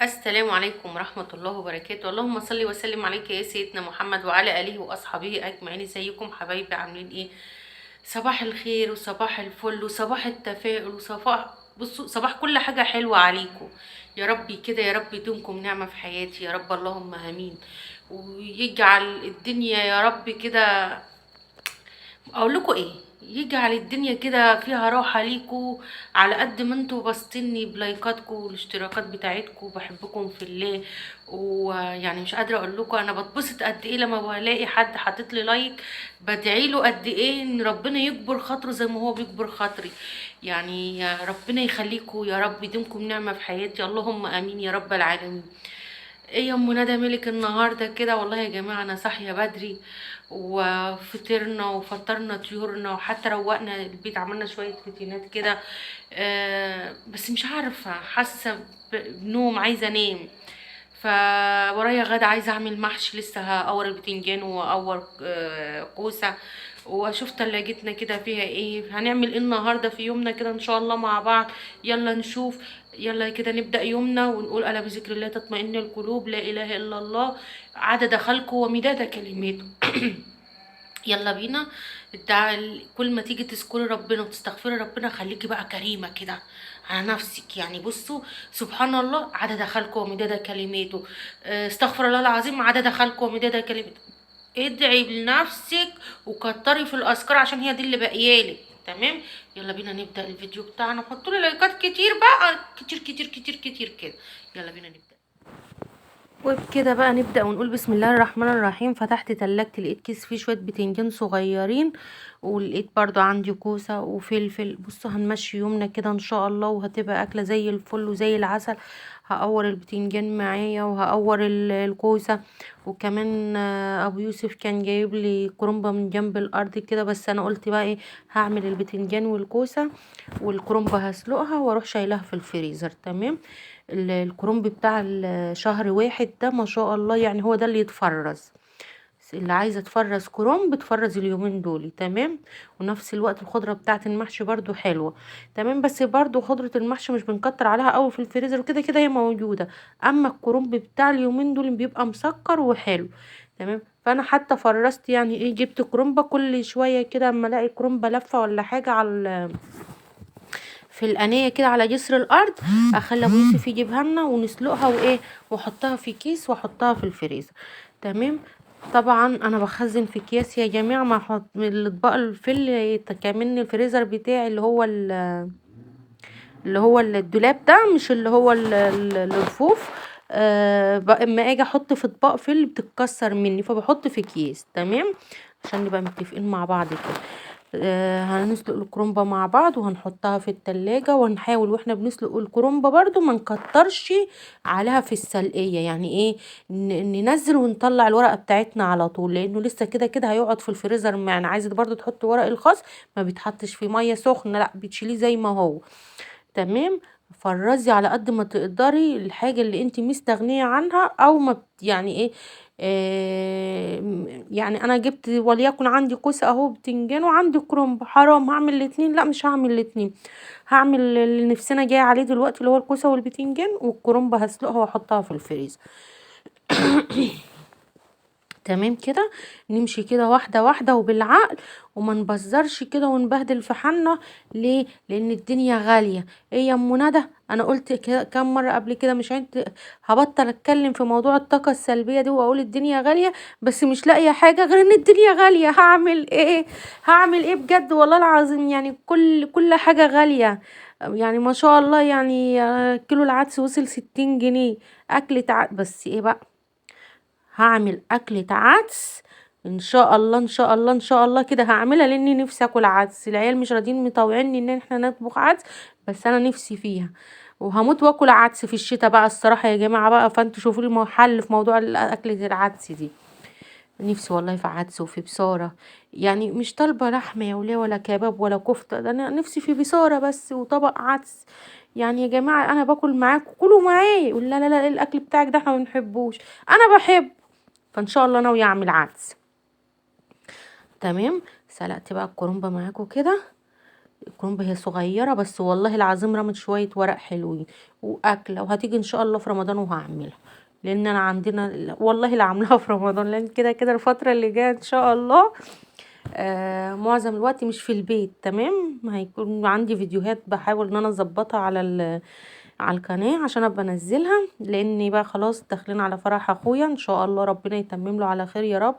السلام عليكم ورحمة الله وبركاته. اللهم صل وسلم عليك يا سيدنا محمد وعلى آله وأصحابه أجمعين. ازيكم حبايبي؟ عاملين ايه؟ صباح الخير وصباح الفل وصباح التفاؤل وصباح، بصوا، صباح كل حاجة حلوة عليكم. يا ربي كده، يا رب يدومكم نعمة في حياتي يا رب، اللهم آمين. ويجعل الدنيا يا رب كده، اقول لكم ايه، يجعل الدنيا كده فيها راحة ليكوا. على قد ما انتوا بسطني بلايكاتكم والاشتراكات بتاعتكم، بحبكم في الله. ويعني مش قادرة اقول لكم انا بتبسط قد ايه لما بلاقي حد حاطط لي لايك. بدعي له قد ايه ان ربنا يكبر خاطره زي ما هو بيكبر خاطري. يعني يا ربنا يخليكم يا رب، يديمكم نعمة في حياتي، اللهم امين يا رب العالمين. ايه يا ام ندى ملك النهارده كده؟ والله يا جماعه انا صاحيه بدري، وفطرنا وفطرنا طيورنا، وحتى روقنا البيت، عملنا شويه روتينات كده. بس مش عارفه، حاسه بنوم، عايزه انام. فورايا غدا عايزه اعمل محشي، لسه هقور البتنجان واقور كوسه، واشوف تلاجتنا كده فيها ايه، هنعمل ايه النهارده في يومنا كده ان شاء الله مع بعض. يلا نشوف. يلا كده نبدأ يومنا ونقول ألا بذكر الله تطمئن القلوب، لا إله إلا الله، عدد خلقه ومداد كلماته. يلا بينا. كل ما تيجي تذكري ربنا وتستغفري ربنا، خليكي بقى كريمة كده على نفسك. يعني بصوا، سبحان الله عدد خلقه ومداد كلماته، استغفر الله العظيم عدد خلقه ومداد كلماته. ادعي لنفسك وكتري في الأذكار عشان هي دي اللي باقيالك. تمام. يلا بينا نبدأ الفيديو بتاعنا، حطولي لايكات كتير بقى، كتير كتير كتير كتير كده. يلا بينا نبدأ. وبكده بقى نبدأ ونقول بسم الله الرحمن الرحيم. فتحت تلاجتي لقيت كيس فيه شوية بتنجان صغيرين، ولقيت برضو عندي كوسة وفلفل. بصوا هنمشي يومنا كده ان شاء الله، وهتبقى اكلة زي الفل وزي العسل. هقور البتنجان معايا وهقور الكوسة. وكمان ابو يوسف كان جايب لي كرنبة من جنب الارض كده، بس انا قلت بقى ايه، هعمل البتنجان والكوسة والكرنبة هسلقها واروح شايلها في الفريزر. تمام. الكرنب بتاع الشهر واحد ده ما شاء الله، يعني هو ده اللي يتفرز. اللي عايزه تفرز كرنب تفرز اليومين دول. تمام. ونفس الوقت الخضره بتاعه المحشي برضو حلوه. تمام. بس برضو خضره المحشي مش بنكتر عليها قوي في الفريزر، وكده كده هي موجوده. اما الكرنب بتاع اليومين دول بيبقى مسكر وحلو. تمام. فانا حتى فرزت، يعني ايه، جبت كرنبه كل شويه كده اما الاقي كرنبه لفه ولا حاجه على في الانيه كده على جسر الارض، اخلي ابو يوسف يجيبها لنا ونسلقها وايه، واحطها في كيس واحطها في الفريزر. تمام. طبعا انا بخزن في اكياس يا جماعه، ما احط من الاطباق الفل كمان الفريزر بتاعي اللي هو الدولاب ده، مش اللي هو الرفوف. بقى اما اجي احط في اطباق فل بتتكسر مني، فبحط في اكياس. تمام. عشان نبقى متفقين مع بعض كده. هنسلق الكرومبة مع بعض وهنحطها في التلاجة، وهنحاول واحنا بنسلق الكرومبة برضو ما نكترش عليها في السلقية. يعني ايه، ننزل ونطلع الورقة بتاعتنا على طول، لانه لسه كده كده هيقعد في الفريزر معنا. عايزة برضو تحط ورق الخاص، ما بيتحطش في مية سخنة، لا بتشيليه زي ما هو. تمام. فرزي على قد ما تقدري الحاجة اللي انت مستغنية عنها، او ما يعني ايه. يعني انا جبت وليكن عندي كوسه اهو، بتنجان وعندي كرنب، حرام هعمل الاتنين؟ لا مش هعمل الاتنين. هعمل اللي نفسنا جاي عليه دلوقتي، اللي هو الكوسه والبتنجان والكرنب، هسلقها واحطها في الفريزر. تمام كده. نمشي كده واحدة واحدة وبالعقل، وما نبزرش كده ونبهدل في حالنا. ليه؟ لان الدنيا غالية. ايه يا ام ندى، انا قلت كام مرة قبل كده، مش عيد هبطل اتكلم في موضوع الطاقة السلبية دي واقول الدنيا غالية، بس مش لاقية حاجة غير ان الدنيا غالية. هعمل ايه؟ هعمل ايه بجد والله العظيم؟ يعني كل حاجة غالية. يعني ما شاء الله، يعني كيلو العدس وصل 60 جنيه. اكلة بس ايه بقى، هعمل اكلة عدس ان شاء الله ان شاء الله ان شاء الله كده هعملها، لاني نفسي اكل عدس. العيال مش راضيين مطوعيني ان احنا نطبخ عدس، بس انا نفسي فيها. وهموت واكل عدس في الشتاء بقى الصراحة يا جماعة بقى. فانتوا شوفوا لي حل في موضوع اكلة العدس دي. نفسي والله في عدس وفي بصارة. يعني مش طالبة لحمة يا وليه ولا كباب ولا كفتة، ده انا نفسي في بصارة بس وطبق عدس. يعني يا جماعة انا باكل معاكم، كلوا معايا. يقول لا لا لا، الاكل بتاعك ده احنا ما بنحبوش. انا بحب. فان شاء الله ناويه اعمل عدس. تمام. سلقت بقى الكرنبه معاكم كده. الكرنب هي صغيرة بس والله العظيم رمت شوية ورق حلوين واكلة، وهتيجي ان شاء الله في رمضان وهعملها، لان انا عندنا والله اللي عاملاها في رمضان، لان كده كده الفترة اللي جاية ان شاء الله معظم الوقت مش في البيت. تمام، هيكون عندي فيديوهات بحاول ان انا اظبطها على القناة عشان ابقى انزلها، لاني بقى خلاص داخلين على فرح اخويا ان شاء الله، ربنا يتمم له على خير يا رب،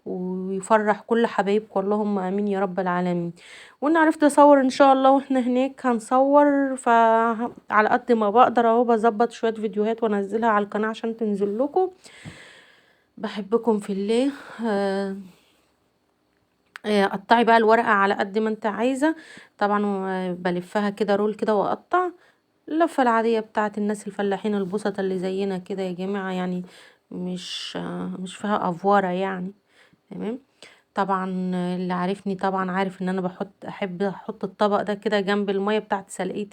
ويفرح كل حبايبكم اللهم امين يا رب العالمين. وانا عرفت اصور ان شاء الله واحنا هناك هنصور، فعلى قد ما بقدر اهو بظبط شوية فيديوهات وانزلها على القناة عشان تنزل لكم. بحبكم في الله. آه قطعي بقى الورقة على قد ما انت عايزة طبعا، بلفها كده رول كده واقطع اللفة العادية بتاعت الناس الفلاحين البسطة اللي زينا كده يا جماعة، يعني مش فيها افوارة يعني. تمام. طبعا اللي عارفني طبعا عارف ان انا احب احط الطبق ده كده جنب المية بتاعت سلقية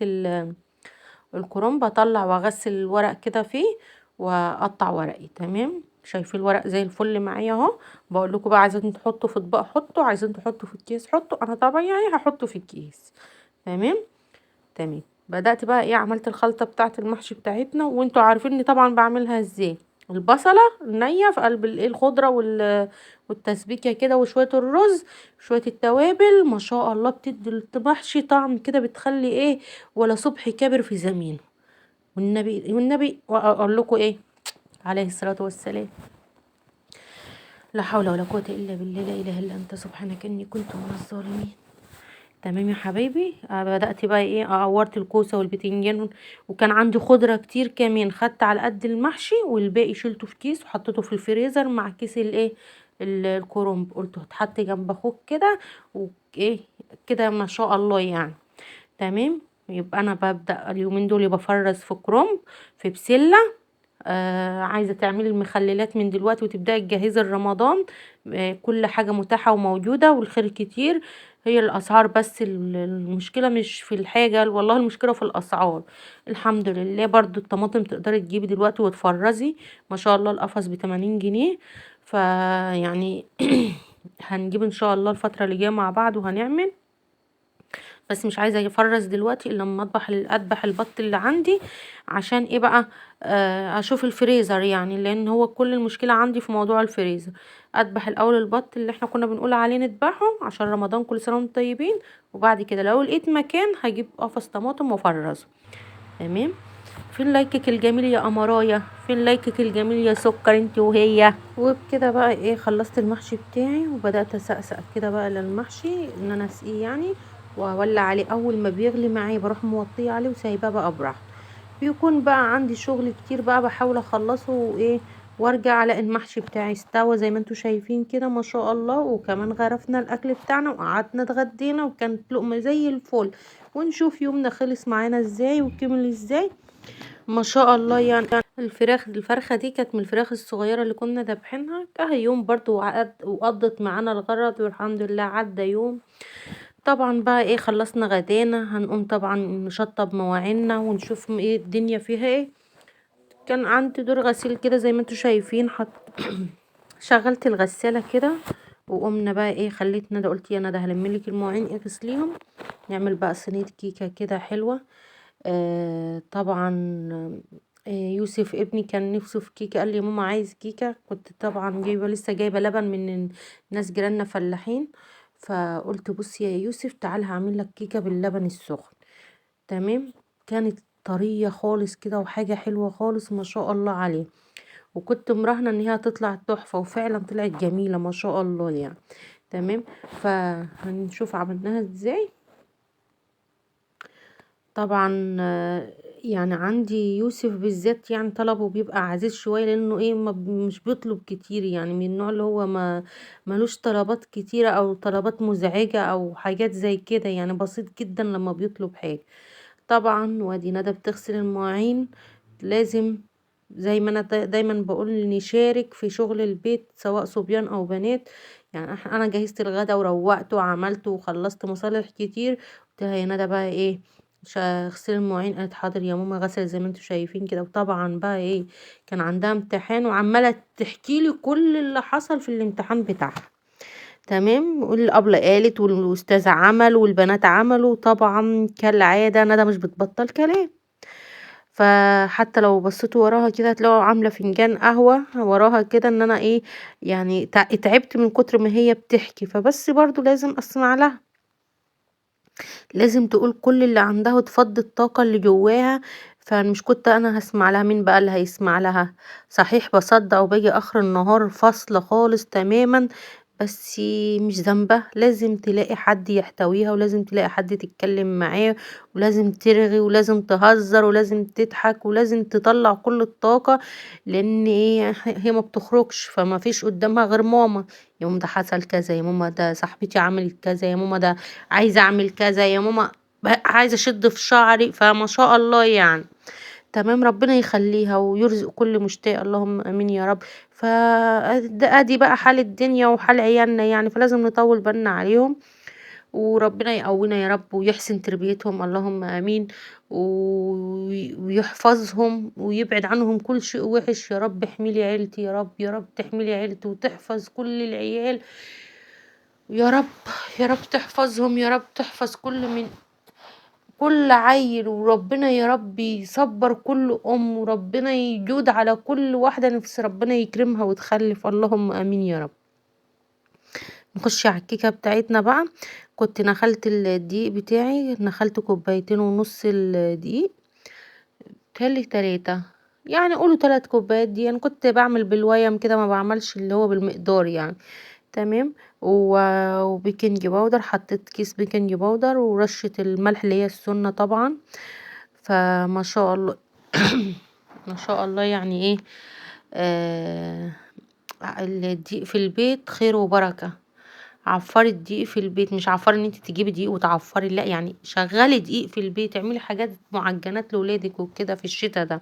الكرنب، اطلع واغسل الورق كده فيه واقطع ورقي. تمام، شايفين الورق زي الفل معايا اهو. بقول لكم بقى عايزين تحطوا في اطباق حطوا، عايزين تحطوا في الكيس حطوا، انا طبعا يعني هحطه في الكيس. تمام. تمام. بدأت بقى ايه، عملت الخلطة بتاعة المحشي بتاعتنا، وانتوا عارفيني طبعا بعملها ازاي. البصلة النية في قلب الايه الخضرة والتسبيكة كده، وشوية الرز، شوية التوابل، ما شاء الله بتدي المحشي طعم كده، بتخلي ايه ولا صبحي كابر في زمينه. والنبي واقول لكم ايه، عليه الصلاة والسلام، لا حول ولا قوة الا بالله، لا اله الا انت سبحانك اني كنت من الظالمين. تمام يا حبايبي. بدأت بقى ايه، قورت الكوسة والبتنجان، وكان عندي خضرة كتير كمان، خدت على قد المحشي والباقي شلته في كيس وحطيته في الفريزر مع كيس الايه الكرنب، قلت هتحط جنب اخوك كده وايه كده ما شاء الله يعني. تمام. يبقى انا ببدأ اليومين دول بفرز في كرنب، في بسلة. عايزة تعملي المخللات من دلوقتي وتبدأي تجهزي رمضان. كل حاجة متاحة وموجودة والخير كتير. هي الأسعار بس المشكلة مش في الحاجة، والله المشكلة في الأسعار. الحمد لله. برضو الطماطم تقدري تجيبي دلوقتي وتفرزي، ما شاء الله القفص ب80 جنيه. فيعني هنجيب ان شاء الله الفترة اللي جاية مع بعض وهنعمل، بس مش عايزه يفرز دلوقتي الا لما اذبح البط اللي عندي. عشان ايه بقى، اشوف الفريزر يعني، لان هو كل المشكله عندي في موضوع الفريزر. اذبح الاول البط اللي احنا كنا بنقول عليه نذبحه عشان رمضان، كل سنه وانتم طيبين. وبعد كده لو لقيت مكان هجيب قفص طماطم وافرزه. تمام. فين لايكك الجميل يا قمرايه، فين لايكك الجميل يا سكر انت وهي. وبكده بقى ايه خلصت المحشي بتاعي، وبدات اسقسق كده بقى للمحشي ان انا اسقيه يعني، واولع عليه. اول ما بيغلي معايا بروح موطيه عليه وسايباه بقى براحته. بيكون بقى عندي شغل كتير بقى بحاول اخلصه وايه، وارجع الاقي المحشي بتاعي استوى زي ما انتوا شايفين كده ما شاء الله. وكمان غرفنا الاكل بتاعنا وقعدنا اتغدينا وكانت لقمه زي الفل. ونشوف يومنا خلص معانا ازاي وكمل ازاي ما شاء الله يعني. الفرخة دي كانت من الفراخ الصغيرة اللي كنا دابحينها، كهي يوم برضو وقضت معانا الغرض والحمد لله عدى يوم. طبعا بقى ايه خلصنا غدانا، هنقوم طبعا نشطب مواعيننا ونشوف ايه الدنيا فيها ايه. كان عندي دور غسيل كده زي ما انتوا شايفين شغلت الغسالة كده، وقمنا بقى ايه خليت ندى، قلت يا ندى هلملك المواعين اغسليهم، نعمل بقى صينية كيكة كده حلوة. طبعا يوسف ابني كان نفسه في كيكه، قال لي يا ماما عايز كيكه. كنت طبعا لسه جايبه لبن من ناس جيراننا فلاحين، فقلت بص يا يوسف تعال هعمل لك كيكه باللبن السخن. تمام. كانت طريه خالص كده وحاجه حلوه خالص ما شاء الله عليه، وكنت مراهنه ان هي هتطلع تحفه، وفعلا طلعت جميله ما شاء الله يعني. تمام. فهنشوف عملناها ازاي. طبعا يعني عندي يوسف بالذات يعني طلبه بيبقى عزيز شوية، لانه ايه ما مش بيطلب كتير يعني، من النوع اللي هو ما ملوش طلبات كتيرة او طلبات مزعجة او حاجات زي كده يعني، بسيط جدا لما بيطلب حاجة. طبعا وادي ندى بتغسل المواعين. لازم زي ما انا دايما بقول نشارك في شغل البيت سواء صبيان او بنات يعني. انا جهزت الغدا وروقته وعملته وخلصت مصالح كتير، قلت لها يا ندى بقى ايه اغسلي المواعين، قالت حاضر يا ماما غسل زي ما انتوا شايفين كده. وطبعا بقى ايه كان عندها امتحان وعماله تحكي لي كل اللي حصل في الامتحان بتاعها. تمام، والأبلة قالت والأستاذ عمل والبنات عملوا، طبعا كالعادة ندى مش بتبطل كلام. فحتى لو بصيتوا وراها كده هتلاقوا عاملة فنجان قهوة وراها كده، ان انا ايه يعني اتعبت من كتر ما هي بتحكي، فبس برضو لازم اسمع لها، لازم تقول كل اللي عندها وتفضي الطاقة اللي جواها. فمش كنت انا هسمع لها، مين بقى اللي هيسمع لها؟ صحيح بصدق وباجي اخر النهار فاصلة خالص تماما، بس مش ذنبها، لازم تلاقي حد يحتويها، ولازم تلاقي حد تتكلم معاه، ولازم ترغي، ولازم تهزر، ولازم تضحك، ولازم تطلع كل الطاقة. لان ايه، هي ما بتخرجش، فما فيش قدامها غير ماما. يا ماما ده حصل كذا، يا ماما ده صاحبتي عملت كذا، يا ماما ده عايزة اعمل كذا، يا ماما عايزة اشد في شعري، فما شاء الله يعني. تمام، ربنا يخليها ويرزق كل مشتاق، اللهم امين يا رب. ادي بقى حال الدنيا وحال عيالنا يعني، فلازم نطول بالنا عليهم، وربنا يقوينا يا رب ويحسن تربيتهم، اللهم امين. ويحفظهم ويبعد عنهم كل شيء وحش، يا رب احميلي عيلتي، يا رب يا رب تحميلي عيلتي وتحفظ كل العيال، يا رب يا رب تحفظهم، يا رب تحفظ كل عيل، وربنا يا رب يصبر كل ام، وربنا يجود على كل واحدة نفس ربنا يكرمها وتخلف، اللهم امين يا رب. نخش على الكيكة بتاعتنا بقى. كنت نخلت الدقيق بتاعي، نخلت كوبايتين ونص الدقيق، تهلي 3، يعني قولوا 3 كوبايات دي. انا كنت بعمل بالويم كده، ما بعملش اللي هو بالمقدار يعني. تمام. وبيكنج باودر، حطيت كيس بيكنج باودر، ورشة الملح اللي هي السنة طبعا. فما شاء الله ما شاء الله يعني ايه، آه الدقيق في البيت خير وبركة. عفري الدقيق في البيت، مش عفري ان انت تجيبي دقيق وتعفري، لا يعني شغلي دقيق في البيت، اعملي حاجات معجنات لولادك وكده في الشتا ده.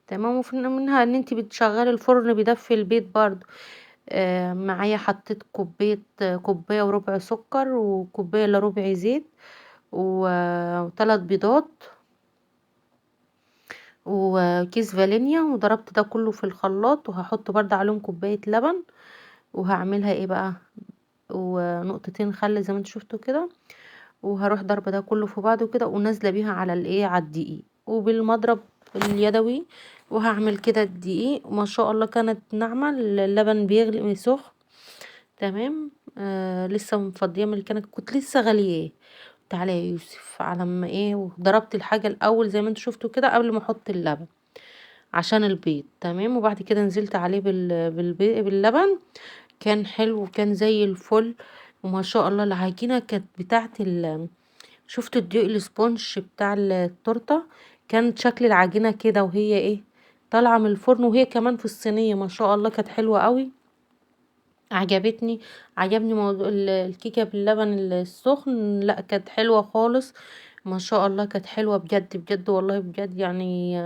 تمام. وفي منها ان انت بتشغلي الفرن بيدفي البيت برضو. معايا حطيت كوباية وربع سكر، وكوباية الا ربع زيت، و3 بيضات، وكيس فانيليا، وضربت ده كله في الخلاط، وهحط برضه عليهم كوباية لبن. وهعملها ايه بقى، ونقطتين خل زي ما انتوا شفتوا كده. وهروح ضربة ده كله في بعضه كده، ونازلة بيها على الايه، على الدقيق، وبالمضرب اليدوي. وهعمل كده الدقيق، وما شاء الله كانت ناعمة، اللبن بيغلي سخن. تمام. لسه مفضيه من اللي كنت لسه غالياه. تعالى يا يوسف، على ما ايه، وضربت الحاجة الاول زي ما انتوا شفتوا كده قبل ما احط اللبن عشان البيض. تمام. وبعد كده نزلت عليه باللبن. كان حلو وكان زي الفل. وما شاء الله العجينة كانت بتاعت شفت الدقيق السبونج بتاع التورتة، كانت شكل العجينة كده، وهي ايه طالعة من الفرن، وهي كمان في الصينية، ما شاء الله كانت حلوة قوي، عجبتني. عجبني موضوع الكيكة باللبن السخن، لا كانت حلوة خالص، ما شاء الله كانت حلوة بجد بجد والله بجد يعني.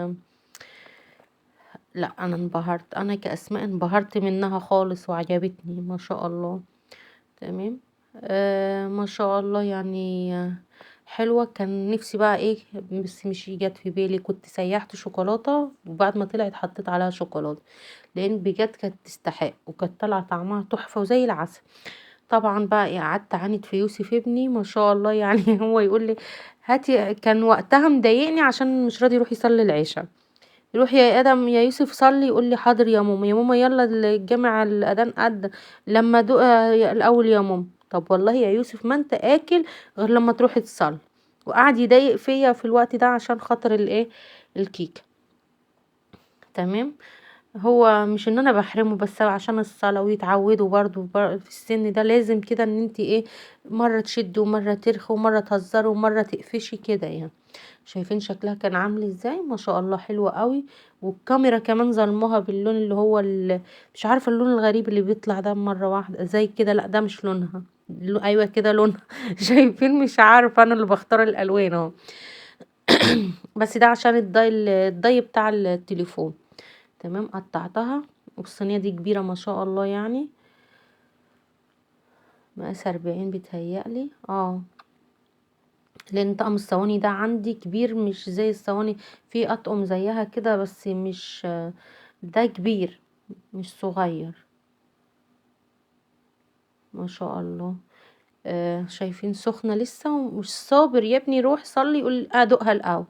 لا انا انبهرت، انا كاسماء انبهرت منها خالص وعجبتني ما شاء الله. تمام. ما شاء الله يعني، حلوة. كان نفسي بقى ايه، بس مش جت في بالي، كنت سيحت شوكولاتة وبعد ما طلعت حطيت عليها شوكولاتة، لان بجد كانت تستحق، وكانت طالعة طعمها تحفة وزي العسل. طبعا بقى إيه، قعدت اعاند في يوسف ابني ما شاء الله يعني هو يقول لي هاتي، كان وقتها مضايقني عشان مش راضي يروح يصلي العشاء. يروح يا ادم يا يوسف صلي، يقول لي حاضر يا ماما، يا ماما يلا الجامع الاذان قد لما دق الاول يا ماما. طب والله يا يوسف ما انت اكل غير لما تروح تصلي. وقعد يضايق فيا في الوقت ده عشان خاطر الايه، الكيكه. تمام. هو مش ان انا بحرمه، بس عشان الصلاة ويتعودوا برضو في السن ده لازم كده ان انتي ايه، مرة تشدي ومرة ترخي ومرة تهزري ومرة تقفشي كده يعني. شايفين شكلها كان عامل ازاي، ما شاء الله حلوة قوي. والكاميرا كمان ظلمها باللون اللي هو مش عارفة اللون الغريب اللي بيطلع ده مرة واحدة زي كده، لا ده مش لونها. ايوه كده لونها شايفين، مش عارفة انا اللي بختار الالوان اهو. بس ده عشان الضي بتاع التليفون. تمام. قطعتها، والصينية دي كبيرة ما شاء الله يعني، مقاس 40 بيتهيألي لان طقم الصواني ده عندي كبير، مش زي الصواني، في اطقم زيها كده بس مش، ده كبير مش صغير. ما شاء الله. شايفين سخنة لسه ومش صابر يا ابني، روح صلي. يقول ادوقها الاول.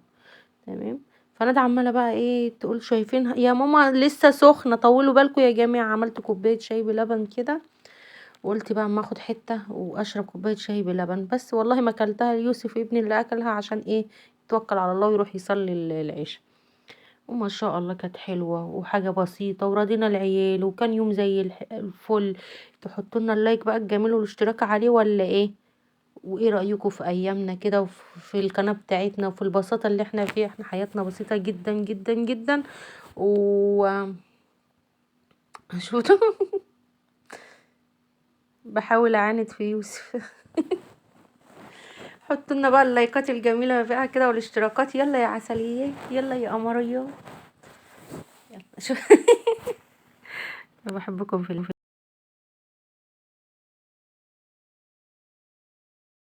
تمام. فانا ده عماله بقى ايه تقول شايفينها يا ماما لسه سخنه، طولوا بالكم يا جماعه. عملت كوبايه شاي بلبن كده، وقلت بقى اما اخد حته واشرب كوبايه شاي بلبن. بس والله ما اكلتها، يوسف ابني اللي اكلها عشان ايه يتوكل على الله ويروح يصلي العشاء. وما شاء الله كانت حلوه وحاجه بسيطه ورضينا العيال، وكان يوم زي الفل. تحطوا لنا اللايك بقى الجميل والاشتراك عليه ولا ايه؟ وايه رأيكم في ايامنا كده وفي القناة بتاعتنا وفي البساطة اللي احنا فيها؟ احنا حياتنا بسيطة جدا جدا جدا. و شفتوا بحاول اعاند في يوسف. حطوا لنا بقى اللايكات الجميلة بقى كده والاشتراكات. يلا يا عسليات، يلا يا قمريات. يلا شوف. بحبكم في